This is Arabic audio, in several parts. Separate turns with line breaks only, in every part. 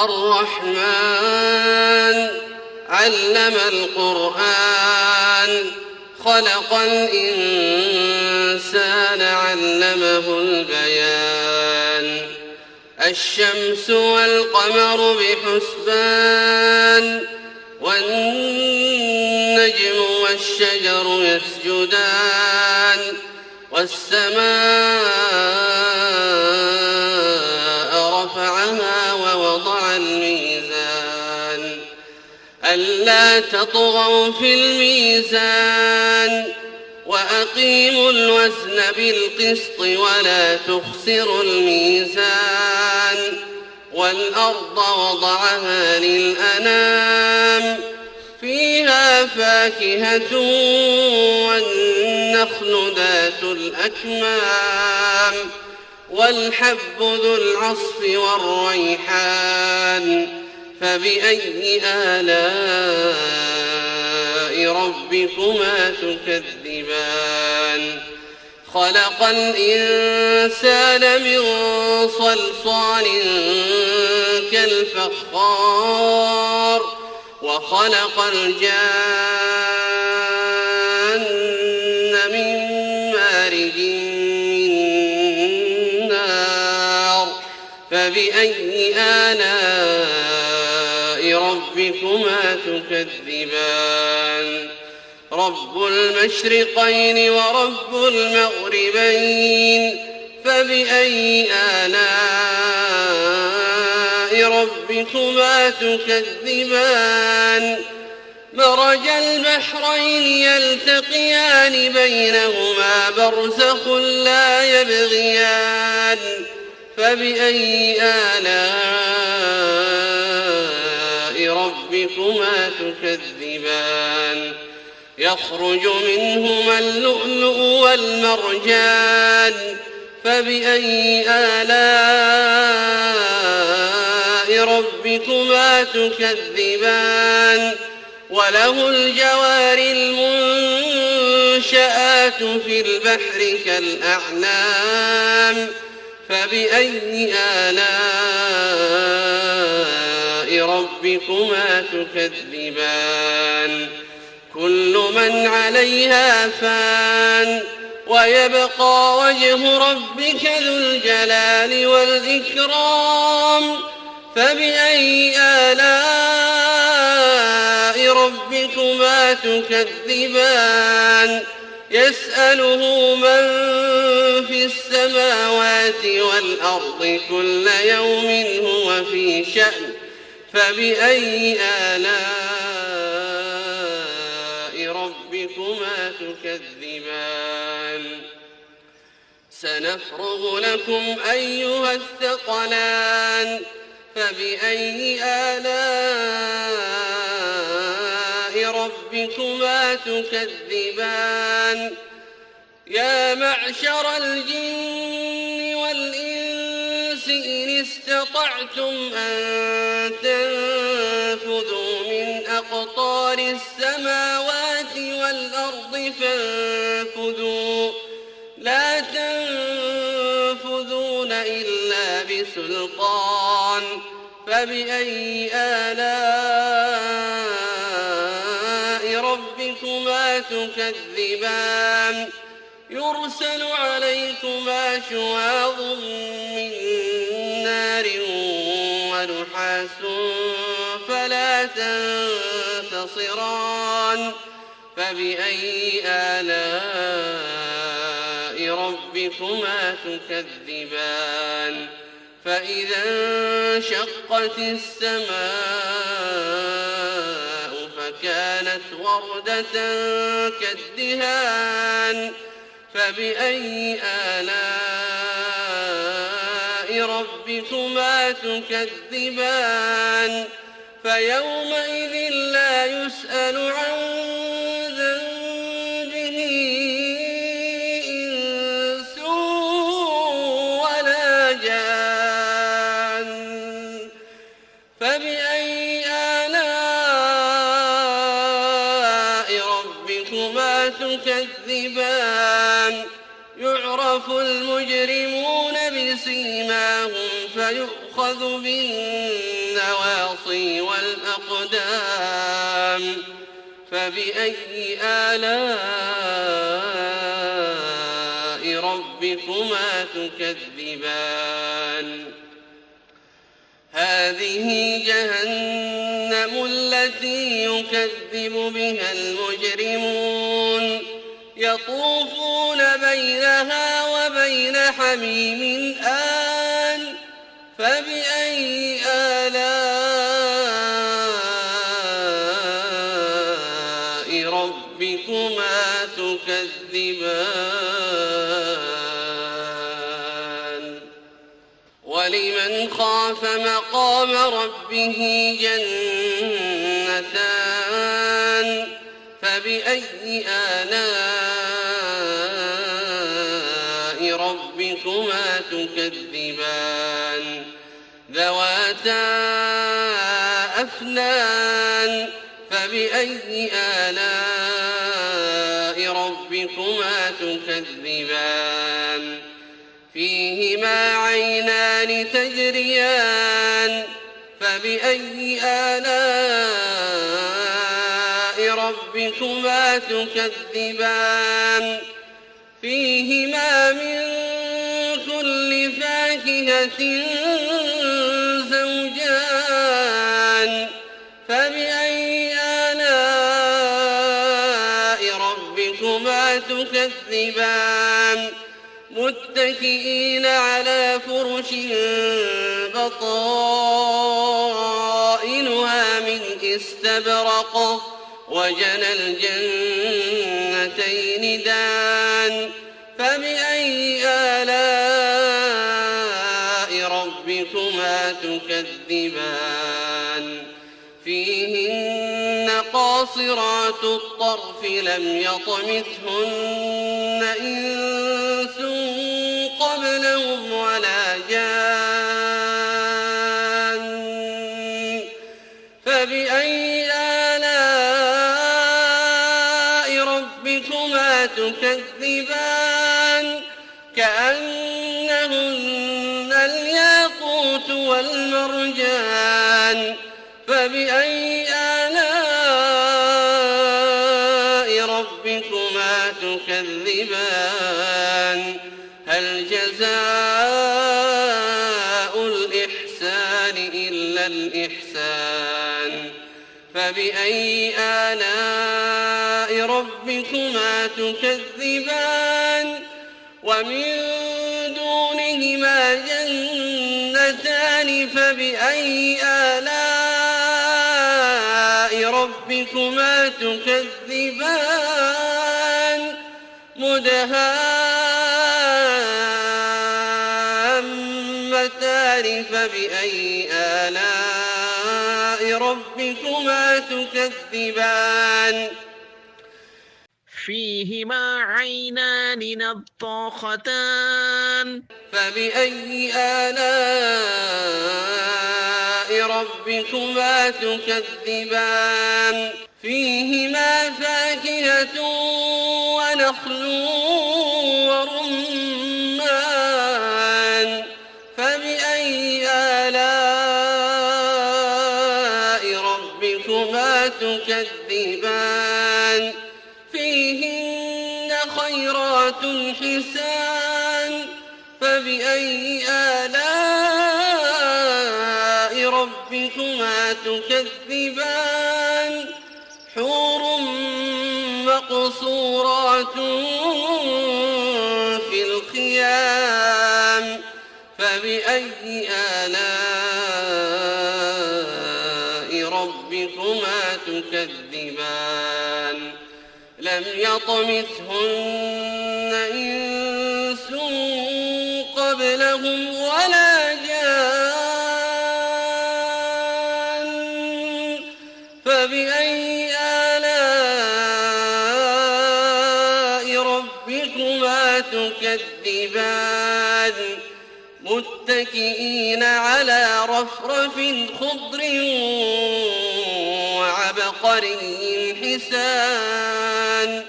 الرحمن علم القرآن خلق الإنسان علمه البيان الشمس والقمر بحسبان والنجم والشجر يسجدان والسماء رفعها ووضع الميزان ألا تطغوا في الميزان وأقيموا الوزن بالقسط ولا تخسروا الميزان والأرض وضعها للأنام فيها فاكهة والنخل ذات الأكمام والحب ذو العصف والريحان فبأي آلاء ربكما تكذبان خلق الإنسان من صلصال كالفخار وخلق الجان من مارج من نار فبأي آلاء ربكما تكذبان رب المشرقين ورب المغربين فبأي آلاء ربكما تكذبان مرج البحرين يلتقيان بينهما برزخ لا يبغيان فبأي آلاء ربكما تكذبان يخرج منهما اللؤلؤ والمرجان فبأي آلاء ربكما تكذبان وله الجوار المنشآت في البحر كالأعلام فبأي آلاء ربكما تكذبان كل من عليها فان ويبقى وجه ربك ذو الجلال والإكرام فبأي آلاء ربكما تكذبان يسأله من في السماوات والأرض كل يوم هو في شأن فبأي آلاء ربكما تكذبان سنفرغ لكم أيها الثقلان فبأي آلاء ربكما تكذبان يا معشر الجن والإنس إن استطعتم أن تنفذوا من أقطار السماوات والأرض فانفذوا لا تنفذون إلا بسلطان فبأي آلاء ربكما تكذبان يرسل عليكما شواظ من نار ونحاس فلا تنتصران فبأي آلاء ربكما تكذبان فإذا انشقت السماء فكانت وردة كالدهان فبأي آلاء ربكما تكذبان فيومئذ لا يسأل عن ذنبه إنس ولا جان فبأي آلاء ربكما تكذبان يعرف المجرمون بسيماهم فيؤخذ بالنواصي والمعاصي والأقدام فبأي آلاء ربكما تكذبان هذه جهنم التي يكذب بها المجرمون يطوفون بينها وبين حميم آن فبأي آلاء ربكما تكذبان ولمن خاف مقام ربه جنتان فبأي آلاء ربكما تكذبان ذواتا أفنان فبأي آلاء ربكما تكذبان فيهما عينان تجريان فبأي آلاء ربكما تكذبان فيهما من كل فاكهة زوجان فبأي آلاء ربكما تكذبان متكئين على فرش بطائنها من استبرق وجنى الجنتين دان فبأي آلاء ربكما تكذبان فيهن قاصرات الطرف لم يطمثهن إنس قبلهم ولا جان فبأي آلاء ربكما تكذبان كأنهن الياقوت والمرجان فبأي آلاء ربكما تكذبان هل جزاء الإحسان إلا الإحسان فبأي آلاء ربكما تكذبان ومن دونهما جنتان فبأي آلاء ربكما تكذبان مدهامتان فبأي آلاء ربكما تكذبان
فيهما عينان نضاختان
فبأي آلاء ربكما تكذبان فيهما فاكهة ونخل ورمان فبأي آلاء ربكما تكذبان فيهن خيرات حسان فبأي آلاء ربكما تكذبان حور مقصورات في الخيام فبأي آلاء ربكما تكذبان لم يطمثهن إنس قبلهم ولا جان فبأي آلاء ربكما تكذبان متكئين على رفرف خضر وعبقري حسان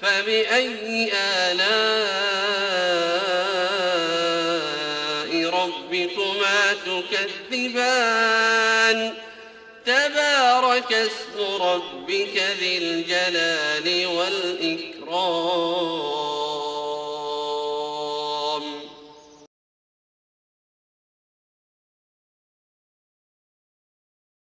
فبأي آلاء ربكما تكذبان تبارك اسم ربك ذي الجلال والإكرام.